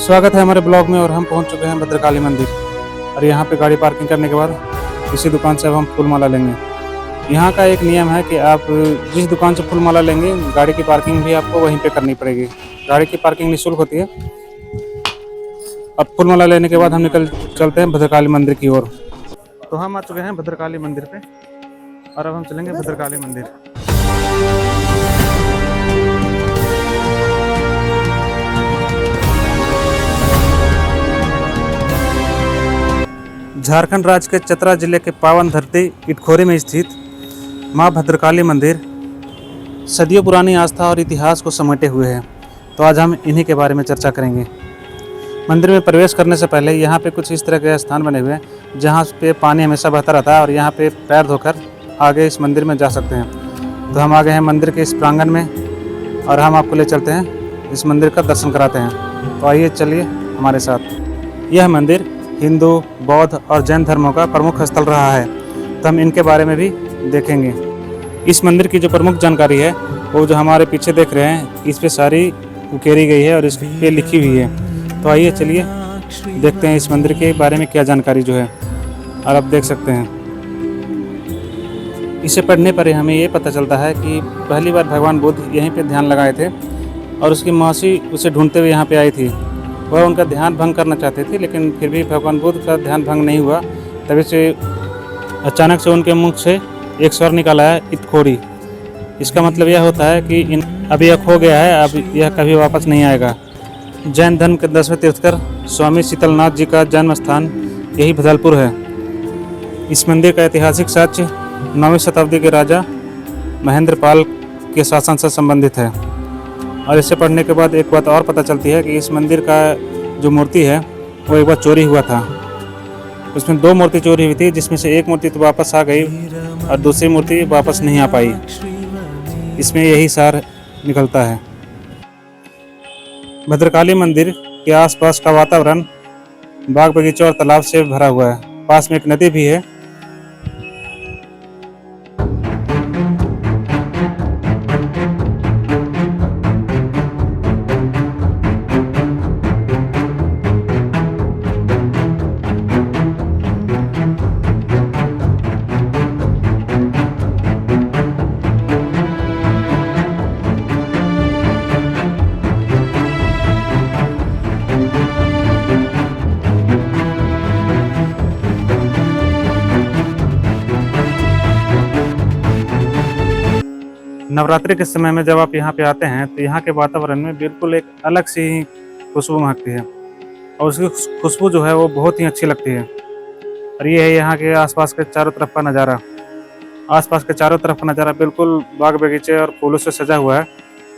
स्वागत है हमारे ब्लॉग में। और हम पहुंच चुके हैं भद्रकाली मंदिर। और यहाँ पे गाड़ी पार्किंग करने के बाद इसी दुकान से अब हम फूल माला लेंगे। यहाँ का एक नियम है कि आप जिस दुकान से फूल माला लेंगे गाड़ी की पार्किंग भी आपको वहीं पे करनी पड़ेगी। गाड़ी की पार्किंग निःशुल्क होती है। अब फूल माला लेने के बाद हम चलते हैं भद्रकाली मंदिर की ओर। तो हम आ चुके हैं भद्रकाली मंदिर पे और अब हम चलेंगे भद्रकाली मंदिर। झारखंड राज्य के चतरा जिले के पावन धरती इटखोरी में स्थित मां भद्रकाली मंदिर सदियों पुरानी आस्था और इतिहास को समेटे हुए है। तो आज हम इन्हीं के बारे में चर्चा करेंगे। मंदिर में प्रवेश करने से पहले यहाँ पे कुछ इस तरह के स्थान बने हुए हैं जहाँ पे पानी हमेशा बहता रहता है और यहाँ पे पैर धोकर आगे इस मंदिर में जा सकते हैं। तो हम आ गए हैं मंदिर के इस प्रांगण में और हम आपको ले चलते हैं, इस मंदिर का दर्शन कराते हैं। तो आइए चलिए हमारे साथ। यह मंदिर हिंदू, बौद्ध और जैन धर्मों का प्रमुख स्थल रहा है। तो हम इनके बारे में भी देखेंगे। इस मंदिर की जो प्रमुख जानकारी है वो जो हमारे पीछे देख रहे हैं इस पे सारी उकेरी गई है और इस पे लिखी हुई है। तो आइए चलिए देखते हैं इस मंदिर के बारे में क्या जानकारी जो है। और आप देख सकते हैं इसे पढ़ने पर हमें ये पता चलता है कि पहली बार भगवान बुद्ध यहीं पे ध्यान लगाए थे और उसकी मौसी उसे ढूंढते हुए यहाँ पे आई थी। वह उनका ध्यान भंग करना चाहते थे लेकिन फिर भी भगवान बुद्ध का ध्यान भंग नहीं हुआ। तभी से अचानक से उनके मुख से एक स्वर निकाला है, इटखोरी। इसका मतलब यह होता है कि अब यह खो गया है, अब यह कभी वापस नहीं आएगा। जैन धर्म के 10वें तीर्थकर स्वामी शीतलनाथ जी का जन्म स्थान यही भदलपुर है। इस मंदिर का ऐतिहासिक साक्ष्य 9वीं शताब्दी के राजा महेंद्रपाल के शासन से संबंधित है। और इसे पढ़ने के बाद एक बात और पता चलती है कि इस मंदिर का जो मूर्ति है वो एक बार चोरी हुआ था। उसमें 2 मूर्ति चोरी हुई थी, जिसमें से एक मूर्ति तो वापस आ गई और दूसरी मूर्ति वापस नहीं आ पाई। इसमें यही सार निकलता है। भद्रकाली मंदिर के आसपास का वातावरण बाग बगीचे और तालाब से भरा हुआ है। पास में एक नदी भी है। नवरात्रि के समय में जब आप यहाँ पे आते हैं तो यहाँ के वातावरण में बिल्कुल एक अलग सी खुशबू महकती है और उसकी खुशबू जो है वो बहुत ही अच्छी लगती है। और ये है यहाँ के आसपास के चारों तरफ का नज़ारा। आसपास के चारों तरफ का नज़ारा बिल्कुल बाग बगीचे और फूलों से सजा हुआ है।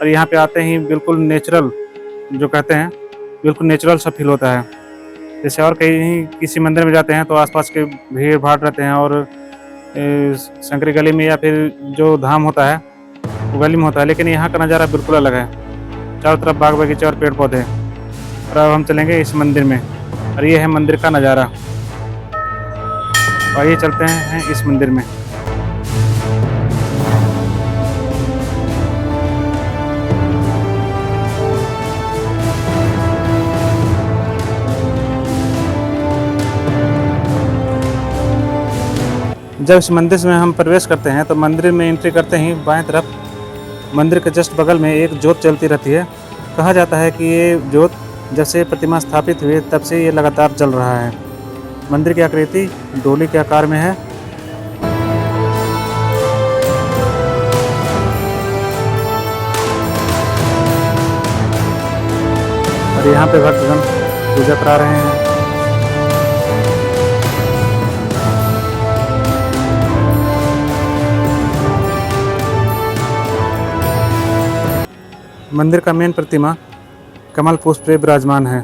और यहाँ पे आते ही बिल्कुल नेचुरल जो कहते हैं बिल्कुल नेचुरल सा फील होता है। जैसे और कहीं किसी मंदिर में जाते हैं तो आसपास के भीड़ भाड़ रहते हैं और शंकरी गली में या फिर जो धाम होता है वो गली में होता है, लेकिन यहाँ का नज़ारा बिल्कुल अलग है। चारों तरफ बाग बगीचे और पेड़ पौधे। और अब हम चलेंगे इस मंदिर में और ये है मंदिर का नज़ारा। और ये चलते हैं इस मंदिर में। जब इस मंदिर में हम प्रवेश करते हैं तो मंदिर में एंट्री करते ही बाएं तरफ मंदिर के जस्ट बगल में एक जोत जलती रहती है। कहा जाता है कि ये जोत जब से प्रतिमा स्थापित हुई तब से ये लगातार जल रहा है। मंदिर की आकृति डोली के आकार में है। और यहाँ पे भक्तजन पूजा करा रहे हैं। मंदिर का मेन प्रतिमा कमल पुष्प पे विराजमान है।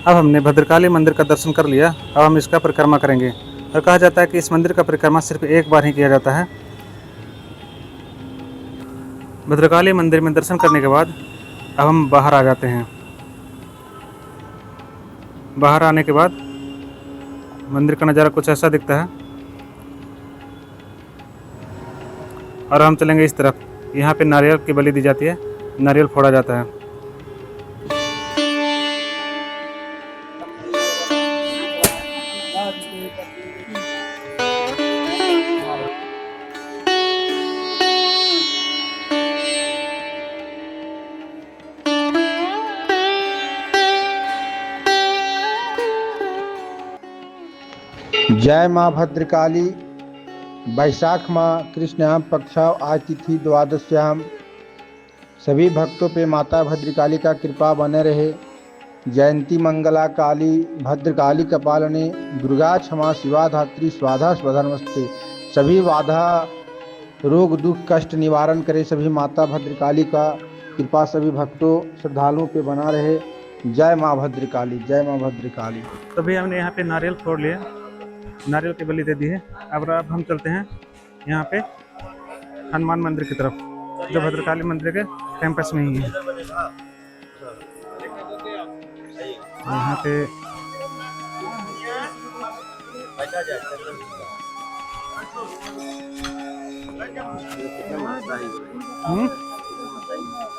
अब हमने भद्रकाली मंदिर का दर्शन कर लिया। अब हम इसका परिक्रमा करेंगे। और कहा जाता है कि इस मंदिर का परिक्रमा सिर्फ एक बार ही किया जाता है। भद्रकाली मंदिर में दर्शन करने के बाद अब हम बाहर आ जाते हैं। बाहर आने के बाद मंदिर का नज़ारा कुछ ऐसा दिखता है और हम चलेंगे इस तरफ। यहाँ पे नारियल की बलि दी जाती है, नारियल फोड़ा जाता है। जय माँ भद्रकाली। वैशाख माह कृष्णाम पक्षाव आज तिथि द्वादश्याम। सभी भक्तों पे माता भद्रकाली का कृपा बने रहे। जयंती मंगला काली भद्रकाली कपालने दुर्गा क्षमा शिवा धात्री स्वाधा स्वधर्मस्ते। सभी बाधा रोग दुख कष्ट निवारण करे सभी माता भद्रकाली का कृपा सभी भक्तों श्रद्धालुओं पे बना रहे। जय माँ भद्रकाली, जय माँ भद्रकाली। तभी हमने यहाँ पे नारियल फोड़ लिया, नारियल की बलि दे दी है। अब हम चलते हैं यहाँ पे हनुमान मंदिर की तरफ, जो भद्रकाली मंदिर के कैंपस में ही है। यहाँ पे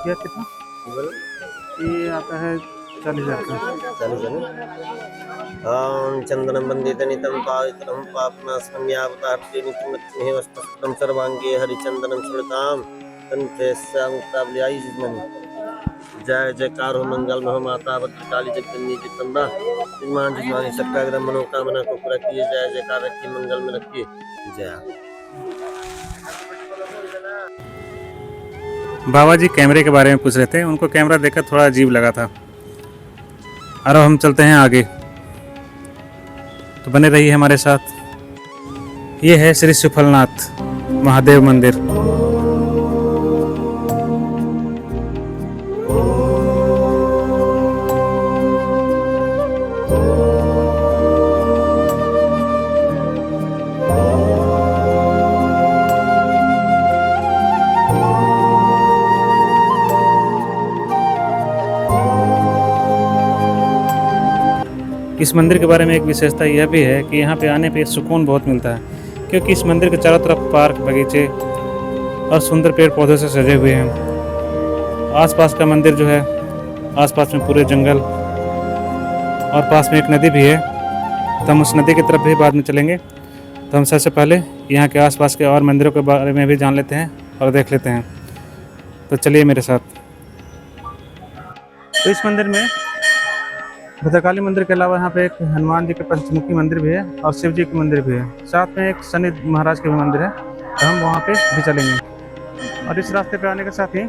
क्या कितना ये आता है 40,000 का। चंदनम वंदितनितं पावित्रं पापनाशनं यावतार्थे नित्यमत्महे वस्तुतं सर्वांगे हरिचंदनं स्मृतां कंठे श्यामकाबल्याई जिस्मनि। जय जयकार हो मंगल महो माता भद्रकाली जगदम्बे जगदम्बा। जिजमान जिजमानी सबका एकदम मनोकामना को पूरा किए। जय जयकार रखिए, मंगल में रखिए। जय। बाबा जी कैमरे के बारे में पूछ रहे थे, उनको कैमरा देखकर थोड़ा अजीब लगा था। और अब हम चलते हैं आगे, तो बने रहिए हमारे साथ। ये है श्री सुफलनाथ महादेव मंदिर। इस मंदिर के बारे में एक विशेषता यह भी है कि यहाँ पे आने पे सुकून बहुत मिलता है, क्योंकि इस मंदिर के चारों तरफ पार्क, बगीचे और सुंदर पेड़ पौधों से सजे हुए हैं। आसपास का मंदिर जो है, आसपास में पूरे जंगल और पास में एक नदी भी है। तो हम उस नदी की तरफ भी बाद में चलेंगे। तो हम सबसे पहले यहाँ के आसपास के और मंदिरों के बारे में भी जान लेते हैं और देख लेते हैं। तो चलिए मेरे साथ। तो इस मंदिर में, भद्रकाली मंदिर के अलावा यहाँ पे एक हनुमान जी के पंचमुखी मंदिर भी है और शिव जी के मंदिर भी है। साथ में एक शनि महाराज के भी मंदिर है, तो हम वहाँ पे भी चलेंगे। और इस रास्ते पे आने के साथ ही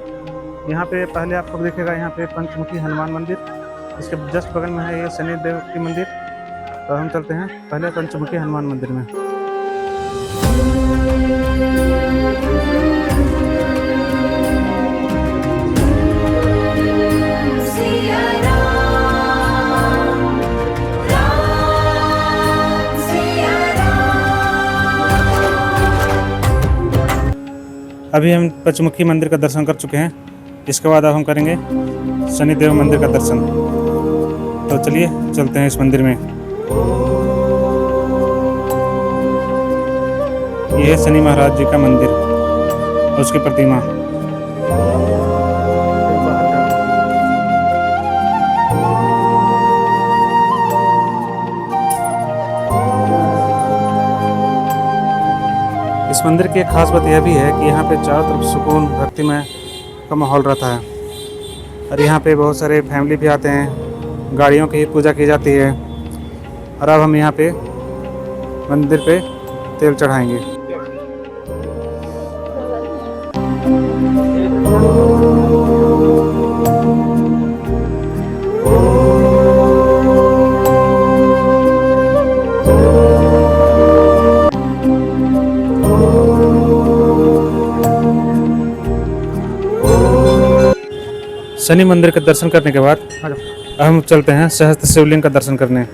यहाँ पे पहले आपको दिखेगा यहाँ पे पंचमुखी हनुमान मंदिर, इसके जस्ट बगल में है ये शनि देव की मंदिर। तो हम चलते हैं पहले पंचमुखी हनुमान मंदिर में। अभी हम पंचमुखी मंदिर का दर्शन कर चुके हैं। इसके बाद अब हम करेंगे शनिदेव मंदिर का दर्शन। तो चलिए चलते हैं इस मंदिर में। यह है शनि महाराज जी का मंदिर और उसकी प्रतिमा। इस मंदिर की एक खास बात यह भी है कि यहाँ पे चारों तरफ सुकून भक्तिमय का माहौल रहता है। और यहाँ पे बहुत सारे फैमिली भी आते हैं, गाड़ियों की पूजा की जाती है। और अब हम यहाँ पे मंदिर पे तेल चढ़ाएंगे। शनि मंदिर के दर्शन करने के बाद हम चलते हैं सहस्त्र शिवलिंग का दर्शन करने।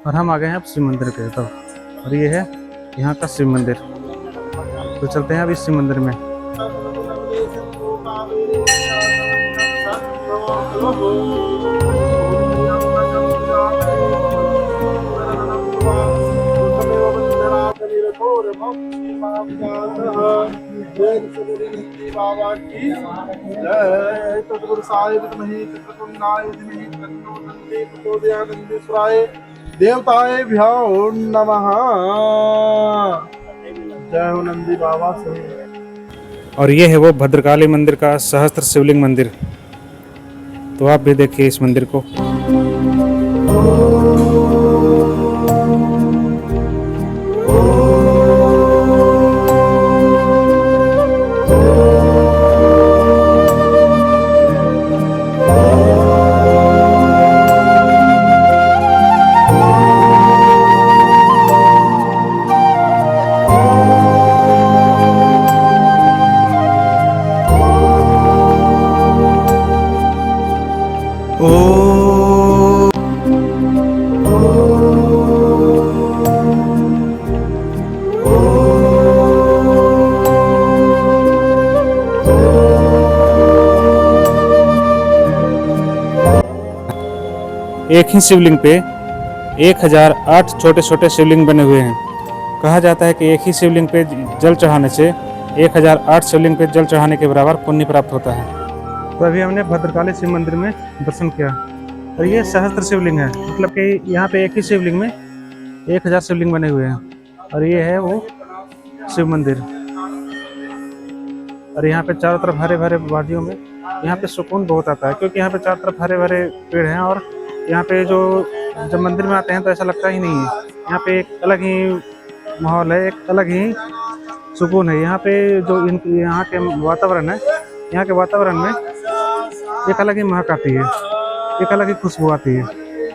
और हम आ गए हैं अब शिव मंदिर के तब, और ये है यहाँ का शिव मंदिर। तो चलते हैं अब इस शिव मंदिर में। बाबा की जय। तत्पुरुषाय विद्महे चक्रतुंडाय धीमहि तन्नो नंदी प्रचोदयात्। नंदीश्वराय देवताभ्यो नमः। जय हो नंदी बाबा से। और ये है वो भद्रकाली मंदिर का सहस्त्र शिवलिंग मंदिर। तो आप भी देखिए इस मंदिर को। एक ही शिवलिंग पे 1008 छोटे छोटे शिवलिंग बने हुए हैं। कहा जाता है कि एक ही शिवलिंग पे जल चढ़ाने से 1008 शिवलिंग पे जल चढ़ाने के बराबर पुण्य प्राप्त होता है। तो अभी हमने भद्रकाली शिव मंदिर में दर्शन किया, और ये सहस्त्र शिवलिंग है, मतलब कि यहाँ पे एक ही शिवलिंग में 1000 शिवलिंग बने हुए हैं। और ये है वो शिव मंदिर। और यहाँ पे चारों तरफ हरे भरे वादियों में यहाँ पे सुकून बहुत आता है, क्योंकि यहाँ पे चारों तरफ हरे भरे पेड़ हैं। और यहाँ पे जो जब मंदिर में आते हैं तो ऐसा लगता ही नहीं है। यहाँ पे एक अलग ही माहौल है, एक अलग ही सुकून है। यहाँ पे जो यहाँ के वातावरण है, यहाँ के वातावरण में एक अलग ही महक आती है, एक अलग ही खुशबू आती है।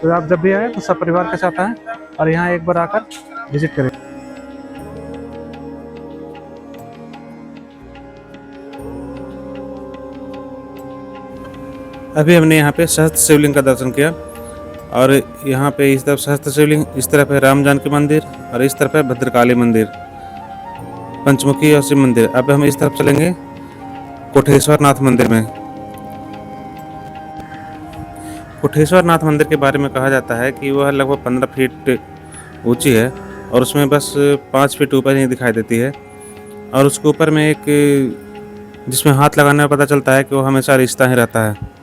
तो आप जब भी आए तो सब परिवार के साथ आएँ और यहाँ एक बार आकर विजिट करें। अभी हमने यहाँ पे सहस्त्र शिवलिंग का दर्शन किया, और यहाँ पे इस तरफ सहस्त्र शिवलिंग, इस तरफ है राम जानकी मंदिर, और इस तरफ है भद्रकाली मंदिर, पंचमुखी और शिव मंदिर। अब हम इस तरफ चलेंगे कोटेश्वर नाथ मंदिर में। कोटेश्वर नाथ मंदिर के बारे में कहा जाता है कि वह लगभग 15 फीट ऊंची है, और उसमें बस 5 फीट ऊपर ही दिखाई देती है। और उसके ऊपर में एक, जिसमें हाथ लगाने में पता चलता है कि वो हमेशा रिश्ता ही रहता है।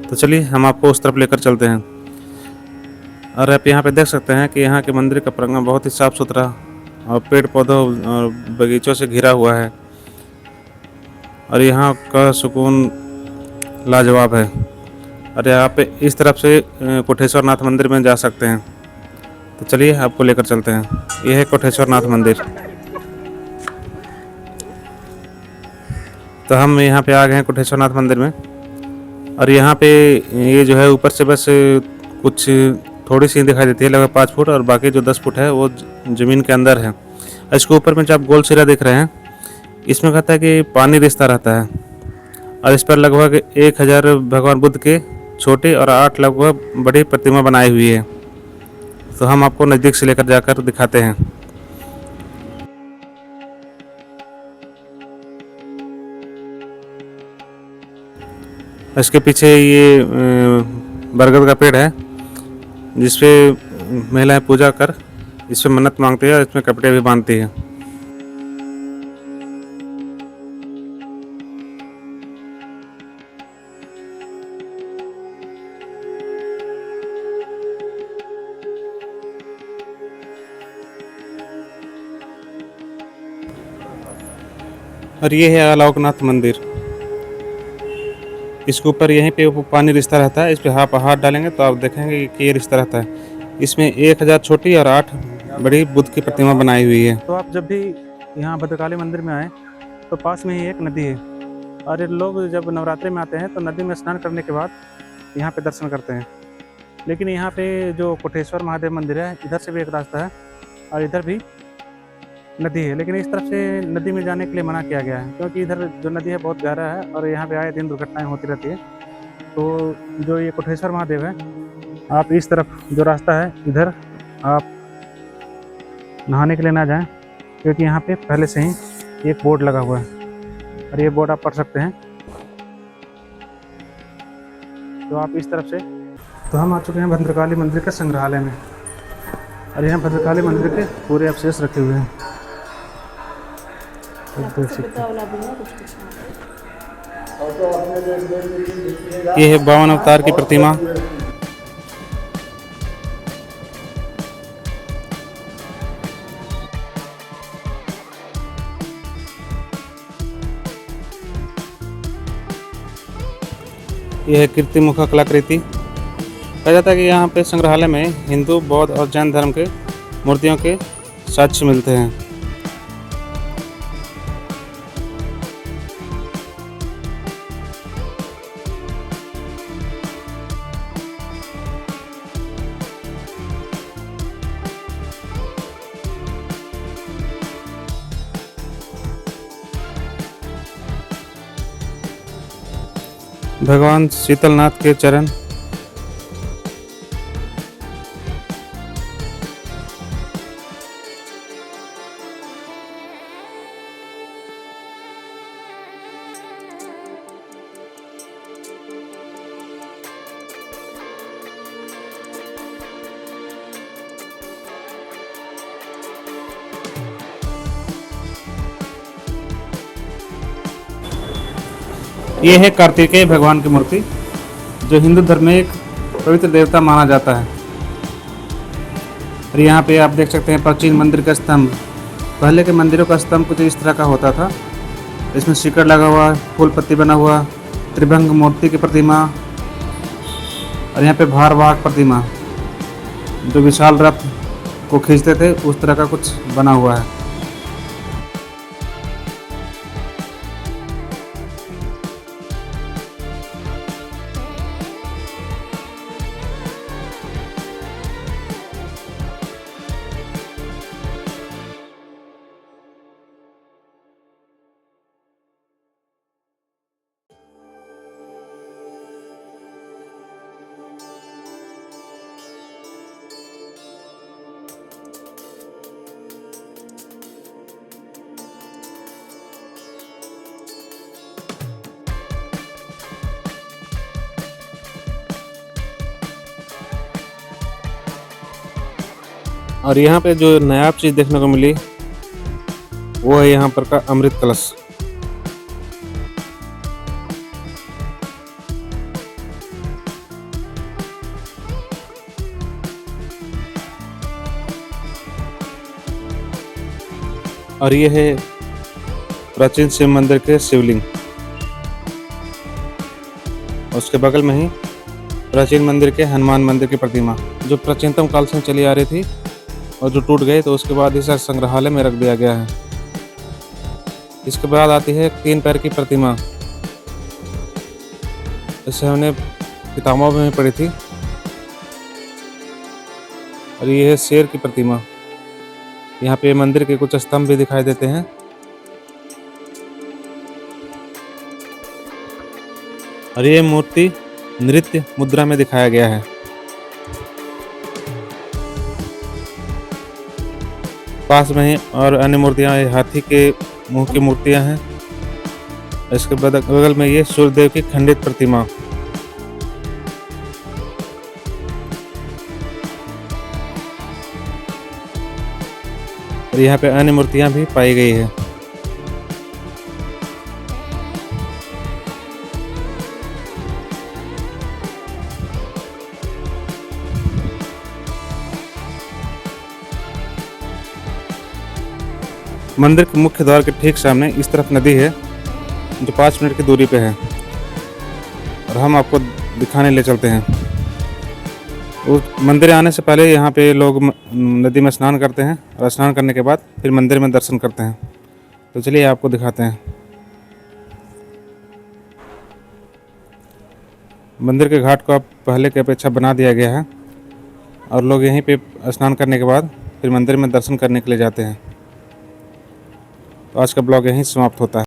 तो चलिए हम आपको उस तरफ लेकर चलते हैं। और आप यहाँ पे देख सकते हैं कि यहाँ के मंदिर का प्रांगण बहुत ही साफ सुथरा और पेड़ पौधों और बगीचों से घिरा हुआ है, और यहाँ का सुकून लाजवाब है। और यहाँ पे इस तरफ से कोटेश्वर नाथ मंदिर में जा सकते हैं। तो चलिए आपको लेकर चलते हैं। यह है कोटेश्वर नाथ मंदिर। तो हम यहाँ पे आ गए हैं कोटेश्वर नाथ मंदिर में, और यहाँ पे ये जो है ऊपर से बस कुछ थोड़ी सी दिखाई देती है, लगभग 5 फुट, और बाकी जो 10 फुट है वो ज़मीन के अंदर है। इसके ऊपर में जो आप गोल सिरा देख रहे हैं, इसमें कहता है कि पानी रिश्ता रहता है, और इस पर लगभग 1000 भगवान बुद्ध के छोटे और 8 लगभग बड़ी प्रतिमा बनाई हुई है। तो हम आपको नज़दीक से लेकर जाकर दिखाते हैं। इसके पीछे ये बरगद का पेड़ है, जिसपे महिलाएं पूजा कर इस पे मन्नत मांगती है, और इसमें कपड़े भी बांधती है। और ये है आलोकनाथ मंदिर। इसके ऊपर यहीं पे पानी रिश्ता रहता है, इस पे आप हाथ डालेंगे तो आप देखेंगे कि ये रिश्ता रहता है। इसमें 1000 छोटी और 8 बड़ी बुद्ध की प्रतिमा बनाई हुई है। तो आप जब भी यहाँ भद्रकाली मंदिर में आए तो पास में ही एक नदी है, और लोग जब नवरात्रि में आते हैं तो नदी में स्नान करने के बाद यहाँ पे दर्शन करते हैं। लेकिन यहाँ पे जो कोटेश्वर महादेव मंदिर है, इधर से भी एक रास्ता है और इधर भी नदी है, लेकिन इस तरफ से नदी में जाने के लिए मना किया गया है, क्योंकि इधर जो नदी है बहुत गहरा है और यहाँ पे आए दिन दुर्घटनाएं होती रहती है। तो जो ये कोटेश्वर महादेव है, आप इस तरफ जो रास्ता है इधर आप नहाने के लिए ना जाएं, क्योंकि यहाँ पे पहले से ही एक बोर्ड लगा हुआ है और ये बोर्ड आप पढ़ सकते हैं। तो आप इस तरफ से, तो हम आ चुके हैं भद्रकाली मंदिर के संग्रहालय में और यहाँ भद्रकाली मंदिर के पूरे अवशेष रखे हुए हैं। देख सकते हैं। ये है 52 अवतार की प्रतिमा। यह है कीर्ति मुखा कलाकृति। कहा जाता है कि यहाँ पे संग्रहालय में हिंदू, बौद्ध और जैन धर्म के मूर्तियों के साक्ष्य मिलते हैं। भगवान शीतलनाथ के चरण, ये है कार्तिकेय भगवान की मूर्ति, जो हिंदू धर्म में एक पवित्र देवता माना जाता है। और यहाँ पे आप देख सकते हैं प्राचीन मंदिर का स्तंभ। पहले के मंदिरों का स्तंभ कुछ इस तरह का होता था, इसमें शिखर लगा हुआ, फूल पत्ती बना हुआ, त्रिभंग मूर्ति की प्रतिमा और यहाँ पे भारवाहक प्रतिमा जो विशाल रथ को खींचते थे, उस तरह का कुछ बना हुआ है। और यहाँ पे जो नायाब चीज़ देखने को मिली वो है यहाँ पर का अमृत कलश। और ये है प्राचीन शिव मंदिर के शिवलिंग। उसके बगल में ही प्राचीन मंदिर के हनुमान मंदिर की प्रतिमा, जो प्राचीनतम काल से चली आ रही थी और जो टूट गई, तो उसके बाद इसे संग्रहालय में रख दिया गया है। इसके बाद आती है 3 पैर की प्रतिमा। इसे हमने किताबों में पढ़ी थी। और ये है शेर की प्रतिमा। यहाँ पे मंदिर के कुछ स्तंभ भी दिखाई देते हैं। और ये मूर्ति नृत्य मुद्रा में दिखाया गया है। पास में ही और अन्य मूर्तियां, हाथी के मुंह की मूर्तियां हैं। इसके बगल में ये सूर्यदेव की खंडित प्रतिमा। और यहाँ पे अन्य मूर्तियां भी पाई गई है। मंदिर के मुख्य द्वार के ठीक सामने इस तरफ नदी है, जो 5 मिनट की दूरी पे है। और हम आपको दिखाने ले चलते हैं। उस मंदिर आने से पहले यहाँ पे लोग नदी में स्नान करते हैं और स्नान करने के बाद फिर मंदिर में दर्शन करते हैं। तो चलिए आपको दिखाते हैं। मंदिर के घाट को अब पहले की अपेक्षा बना दिया गया है और लोग यहीं पे स्नान करने के बाद फिर मंदिर में दर्शन करने के लिए जाते हैं। तो आज का ब्लॉग यहीं समाप्त होता है।